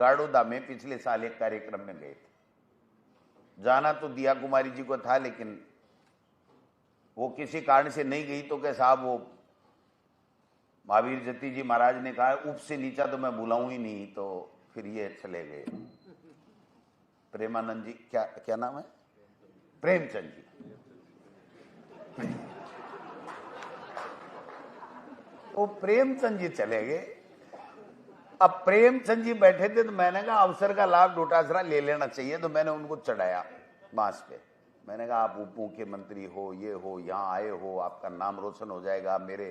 गाड़ोदा में पिछले साल एक कार्यक्रम में गए थे। जाना तो दिया कुमारी जी को था, लेकिन वो किसी कारण से नहीं गई, तो क्या साहब वो महावीर जती जी महाराज ने कहा उप से नीचा तो मैं बुलाऊं ही नहीं, तो फिर ये चले गए। प्रेमानंद जी, क्या क्या नाम है, प्रेमचंद जी। वो प्रेमचंद जी चले गए। अब प्रेमचंद जी बैठे थे, तो मैंने कहा अवसर का लाभ डोटासरा ले लेना चाहिए, तो मैंने उनको चढ़ाया बांस पे। मैंने कहा आप उप मुख्यमंत्री हो, ये हो, यहाँ आए हो, आपका नाम रोशन हो जाएगा। मेरे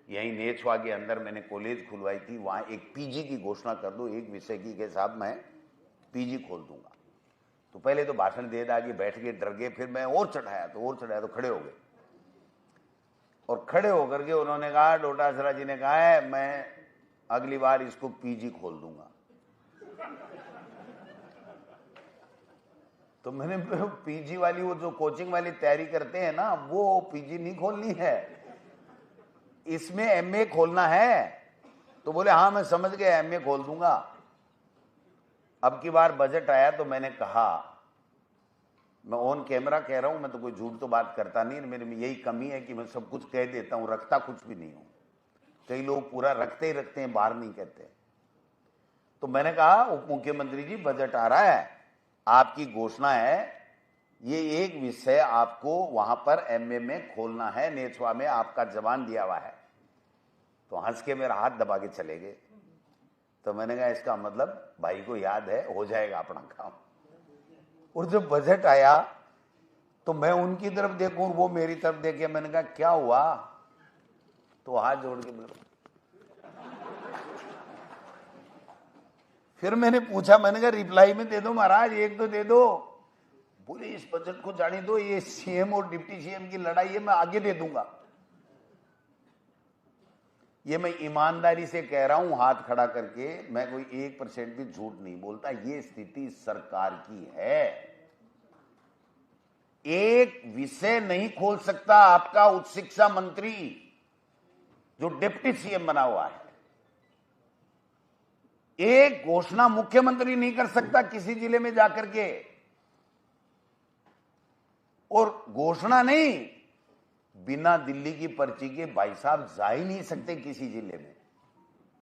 यहीं नेछवा के अंदर मैंने कॉलेज खुलवाई थी, वहाँ एक पीजी की घोषणा कर दो, एक विषय की, के साथ मैं पीजी खोल दूंगा। तो पहले तो भाषण दे दागे बैठ के डर गए, फिर मैं और चढ़ाया तो खड़े हो गए। और खड़े होकर के उन्होंने कहा, डोटासरा जी ने कहा है मैं अगली बार इसको पीजी खोल दूंगा। तो मैंने पीजी वाली, वो जो कोचिंग वाली तैयारी करते हैं ना, वो पीजी नहीं खोलनी है, इसमें एमए खोलना है। तो बोले हाँ मैं समझ गया, एमए खोल दूंगा। अब की बार बजट आया तो मैंने कहा, मैं ऑन कैमरा कह रहा हूं, मैं तो कोई झूठ तो बात करता नहीं, मेरे में यही कमी है कि मैं सब कुछ कह देता हूं, रखता कुछ भी नहीं हूं। कई लोग पूरा रखते ही रखते हैं, बाहर नहीं कहते। तो मैंने कहा उप मुख्यमंत्री जी बजट आ रहा है, आपकी घोषणा है, ये एक विषय आपको वहां पर एमए में खोलना है, नेछवा में आपका जवान दिया हुआ है। तो हंस के मेरा हाथ दबा के चले गए। तो मैंने कहा इसका मतलब भाई को याद है, हो जाएगा अपना काम। और जब बजट आया तो मैं उनकी तरफ देखूं, वो मेरी तरफ देखे, मैंने कहा क्या हुआ, तो हाथ जोड़ के बोले। फिर मैंने पूछा, मैंने कहा रिप्लाई में दे दो महाराज, एक तो दे दो। बोले इस बजट को जाने दो, ये सीएम और डिप्टी सीएम की लड़ाई है, मैं आगे दे दूंगा। ये मैं ईमानदारी से कह रहा हूं, हाथ खड़ा करके, मैं कोई 1% भी झूठ नहीं बोलता। ये स्थिति सरकार की है। एक विषय नहीं खोल सकता आपका उच्च शिक्षा मंत्री जो डिप्टी सीएम बना हुआ है। एक घोषणा मुख्यमंत्री नहीं कर सकता किसी जिले में जाकर के। और घोषणा नहीं, बिना दिल्ली की पर्ची के भाई साहब जा ही नहीं सकते किसी जिले में।